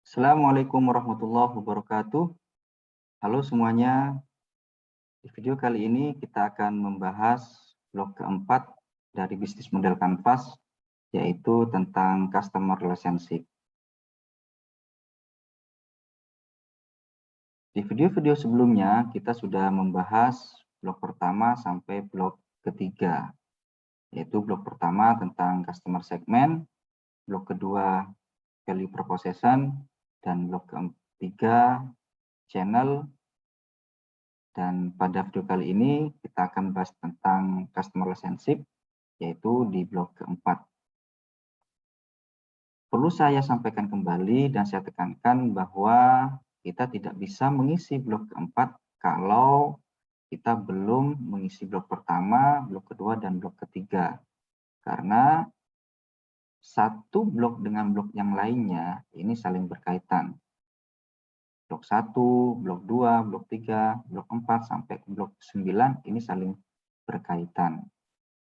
Assalamualaikum warahmatullahi wabarakatuh. Halo semuanya, di video kali ini kita akan membahas blok keempat dari bisnis model Canvas, yaitu tentang customer relationship. Di video-video sebelumnya, kita sudah membahas blok pertama sampai blok ketiga, yaitu blok pertama tentang customer segment, blok kedua value proposition, dan blok ketiga channel. Dan pada video kali ini kita akan bahas tentang customer relationship, yaitu di blok keempat. Perlu saya sampaikan kembali dan saya tekankan bahwa kita tidak bisa mengisi blok keempat kalau kita belum mengisi blok pertama, blok kedua, dan blok ketiga. Karena satu blok dengan blok yang lainnya ini saling berkaitan. Blok 1, blok 2, blok 3, blok 4, sampai ke blok 9 ini saling berkaitan.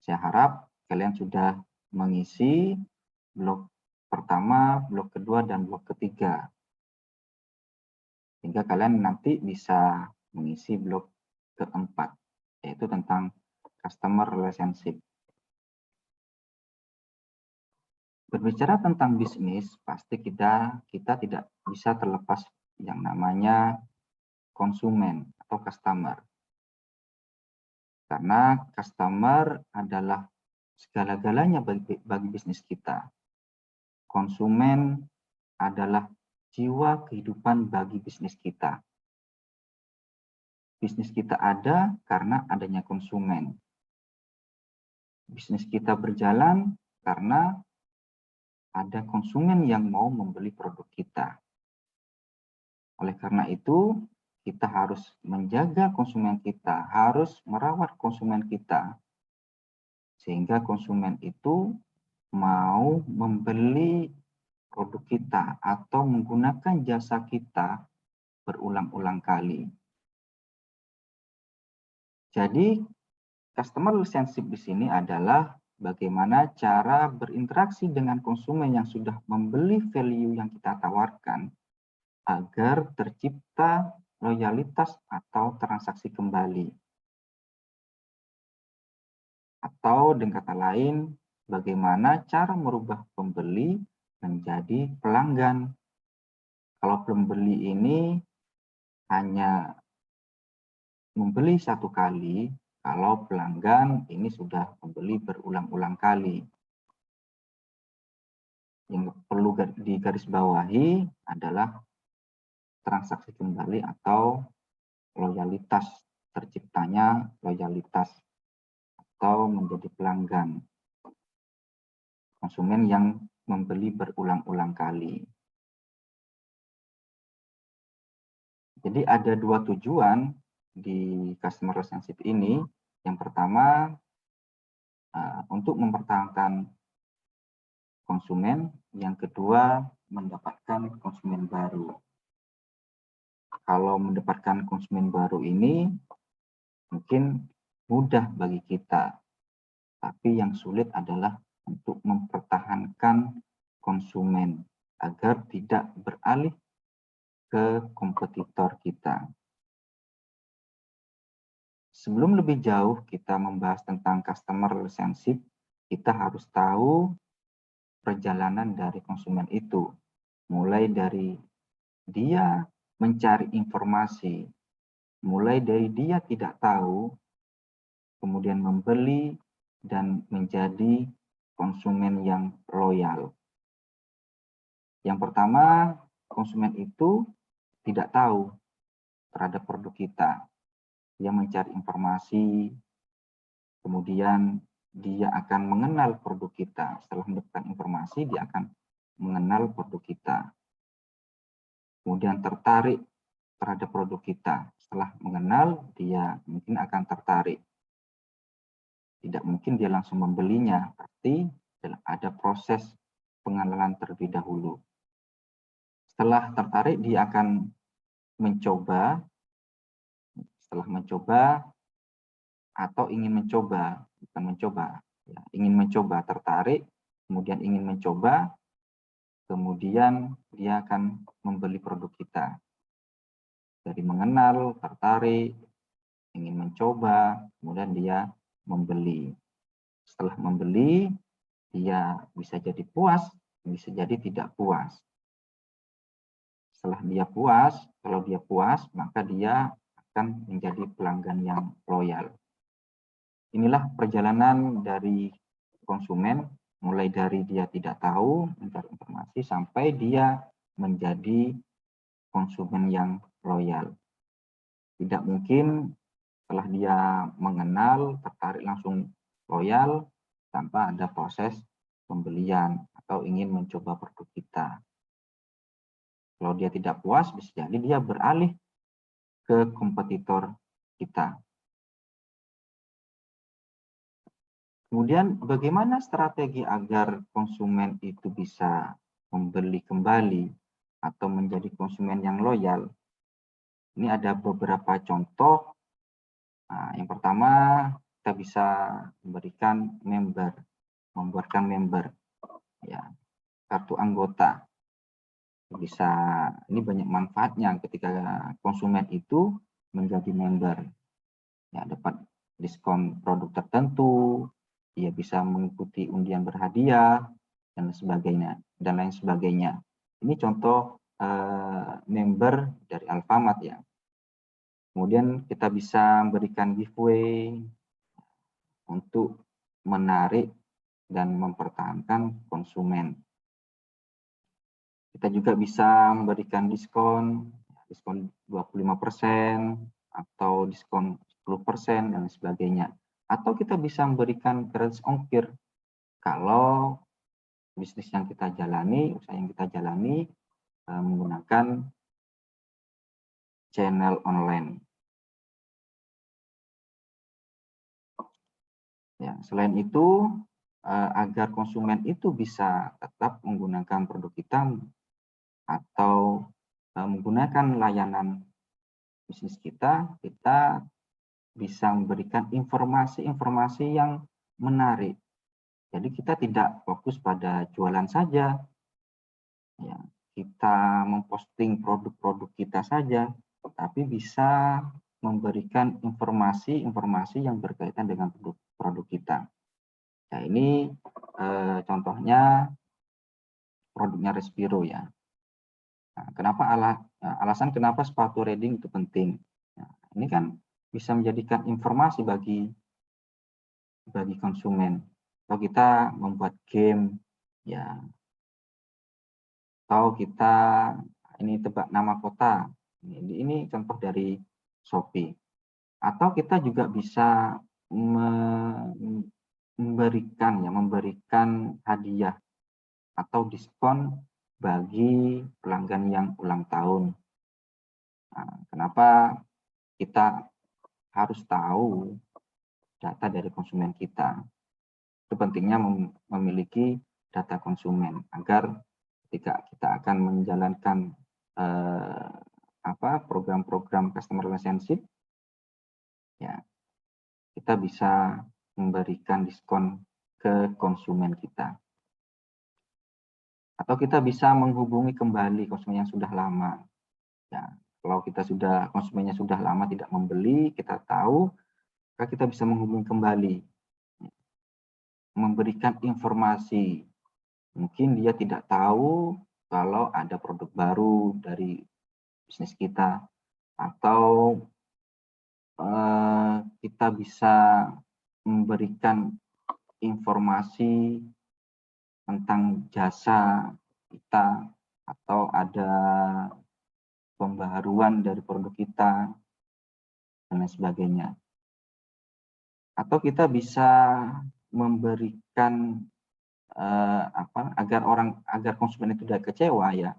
Saya harap kalian sudah mengisi blok pertama, blok kedua, dan blok ketiga. Sehingga kalian nanti bisa mengisi blok keempat, yaitu tentang customer relationship. Berbicara tentang bisnis, pasti kita tidak bisa terlepas yang namanya konsumen atau customer. Karena customer adalah segala-galanya bagi bisnis kita. Konsumen adalah jiwa kehidupan bagi bisnis kita. Bisnis kita ada karena adanya konsumen. Bisnis kita berjalan karena ada konsumen yang mau membeli produk kita. Oleh karena itu, kita harus menjaga konsumen kita, harus merawat konsumen kita, sehingga konsumen itu mau membeli produk kita atau menggunakan jasa kita berulang-ulang kali. Jadi, customer relationship di sini adalah bagaimana cara berinteraksi dengan konsumen yang sudah membeli value yang kita tawarkan agar tercipta loyalitas atau transaksi kembali. Atau dengan kata lain, bagaimana cara merubah pembeli menjadi pelanggan. Kalau pembeli ini hanya membeli satu kali, kalau pelanggan ini sudah membeli berulang-ulang kali. Yang perlu digarisbawahi adalah transaksi kembali atau loyalitas, terciptanya loyalitas atau menjadi pelanggan. Konsumen yang membeli berulang-ulang kali. Jadi ada dua tujuan di customer relationship ini. Yang pertama, untuk mempertahankan konsumen. Yang kedua, mendapatkan konsumen baru. Kalau mendapatkan konsumen baru ini mungkin mudah bagi kita, tapi yang sulit adalah untuk mempertahankan konsumen agar tidak beralih ke kompetitor kita. Sebelum lebih jauh kita membahas tentang customer relationship, kita harus tahu perjalanan dari konsumen itu. Mulai dari dia mencari informasi, mulai dari dia tidak tahu, kemudian membeli, dan menjadi konsumen yang loyal. Yang pertama, konsumen itu tidak tahu terhadap produk kita. Dia mencari informasi, kemudian dia akan mengenal produk kita. Setelah mendapatkan informasi, dia akan mengenal produk kita. Kemudian tertarik terhadap produk kita. Setelah mengenal, dia mungkin akan tertarik. Tidak mungkin dia langsung membelinya, pasti ada proses pengenalan terlebih dahulu. Setelah tertarik, dia akan mencoba. Setelah mencoba atau ingin mencoba, bukan mencoba, ya, ingin mencoba, tertarik, kemudian ingin mencoba, kemudian dia akan membeli produk kita. Dari mengenal, tertarik, ingin mencoba, kemudian dia membeli. Setelah membeli, dia bisa jadi puas, bisa jadi tidak puas. Setelah dia puas, kalau dia puas, maka dia akan menjadi pelanggan yang loyal. Inilah perjalanan dari konsumen, mulai dari dia tidak tahu, mencari informasi, sampai dia menjadi konsumen yang loyal. Tidak mungkin setelah dia mengenal, tertarik langsung loyal, tanpa ada proses pembelian atau ingin mencoba produk kita. Kalau dia tidak puas, bisa jadi dia beralih ke kompetitor kita. Kemudian bagaimana strategi agar konsumen itu bisa membeli kembali atau menjadi konsumen yang loyal? Ini ada beberapa contoh. Nah, yang pertama, kita bisa memberikan membuatkan member, ya, kartu anggota. Bisa, ini banyak manfaatnya ketika konsumen itu menjadi member. Ya, dapat diskon produk tertentu, dia bisa mengikuti undian berhadiah dan sebagainya dan lain sebagainya. Ini contoh member dari Alfamart ya. Kemudian kita bisa memberikan giveaway untuk menarik dan mempertahankan konsumen. Kita juga bisa memberikan diskon 25% atau diskon 10% dan sebagainya. Atau kita bisa memberikan gratis ongkir kalau bisnis yang kita jalani, usaha yang kita jalani menggunakan channel online. Ya, selain itu, agar konsumen itu bisa tetap menggunakan produk kita atau menggunakan layanan bisnis kita, kita bisa memberikan informasi-informasi yang menarik. Jadi kita tidak fokus pada jualan saja, ya, kita memposting produk-produk kita saja, tapi bisa memberikan informasi-informasi yang berkaitan dengan produk kita. Nah, ini contohnya produknya Respiro ya. Nah, alasan kenapa sepatu riding itu penting? Nah, ini kan bisa menjadikan informasi bagi konsumen. Kalau kita membuat game, ya, atau kita ini tebak nama kota. Ini contoh dari Shopee. Atau kita juga bisa memberikan hadiah atau diskon bagi pelanggan yang ulang tahun. Nah, kenapa kita harus tahu data dari konsumen kita? Itu pentingnya memiliki data konsumen agar ketika kita akan menjalankan program-program customer relationship, ya, kita bisa memberikan diskon ke konsumen kita. Atau kita bisa menghubungi kembali konsumen yang sudah lama. Ya, kalau konsumennya sudah lama tidak membeli, kita tahu, maka kita bisa menghubungi kembali, memberikan informasi. Mungkin dia tidak tahu kalau ada produk baru dari bisnis kita, atau kita bisa memberikan informasi tentang jasa kita, atau ada pembaharuan dari produk kita dan lain sebagainya. Atau kita bisa memberikan agar konsumen itu tidak kecewa ya.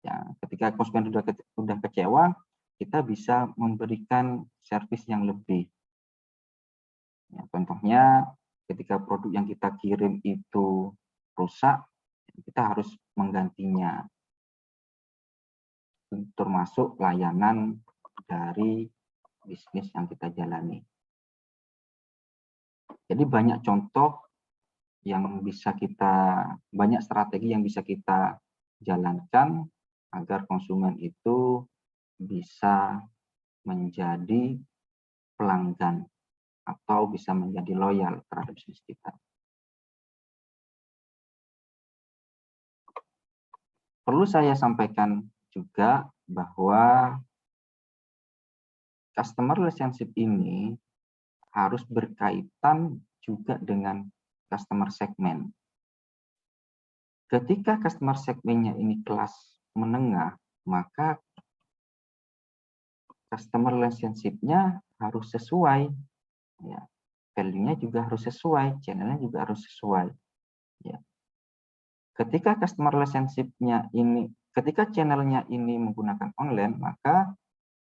Ya, ketika konsumen sudah kecewa, kita bisa memberikan servis yang lebih. Ya, contohnya ketika produk yang kita kirim itu rusak, kita harus menggantinya, termasuk layanan dari bisnis yang kita jalani. Jadi banyak contoh yang bisa banyak strategi yang bisa kita jalankan agar konsumen itu bisa menjadi pelanggan atau bisa menjadi loyal terhadap bisnis kita. Perlu saya sampaikan juga bahwa customer relationship ini harus berkaitan juga dengan customer segment. Ketika customer segmennya ini kelas menengah, maka customer relationship-nya harus sesuai, ya. Value-nya juga harus sesuai, channel-nya juga harus sesuai. Ya. Ketika customer relationship-nya ini, ketika channel-nya ini menggunakan online, maka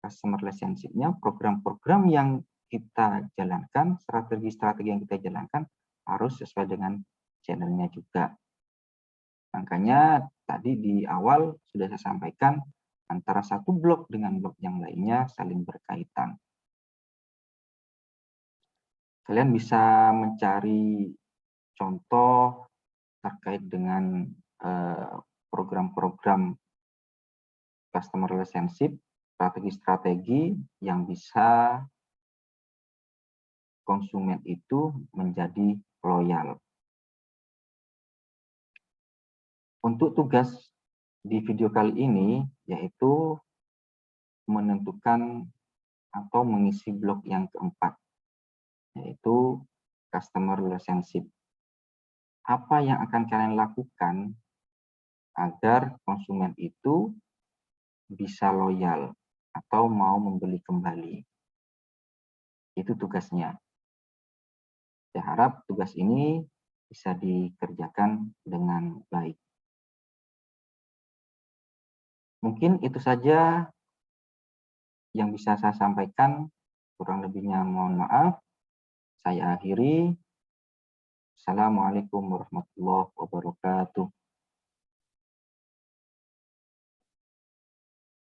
customer relationship-nya, program-program yang kita jalankan, strategi-strategi yang kita jalankan harus sesuai dengan channel-nya juga. Makanya tadi di awal sudah saya sampaikan antara satu blok dengan blok yang lainnya saling berkaitan. Kalian bisa mencari contoh terkait dengan program-program customer relationship, strategi-strategi yang bisa konsumen itu menjadi loyal. Untuk tugas di video kali ini yaitu menentukan atau mengisi blok yang keempat, yaitu customer relationship. Apa yang akan kalian lakukan agar konsumen itu bisa loyal atau mau membeli kembali? Itu tugasnya. Saya harap tugas ini bisa dikerjakan dengan baik. Mungkin itu saja yang bisa saya sampaikan, kurang lebihnya mohon maaf. Saya akhiri. Assalamualaikum warahmatullahi wabarakatuh.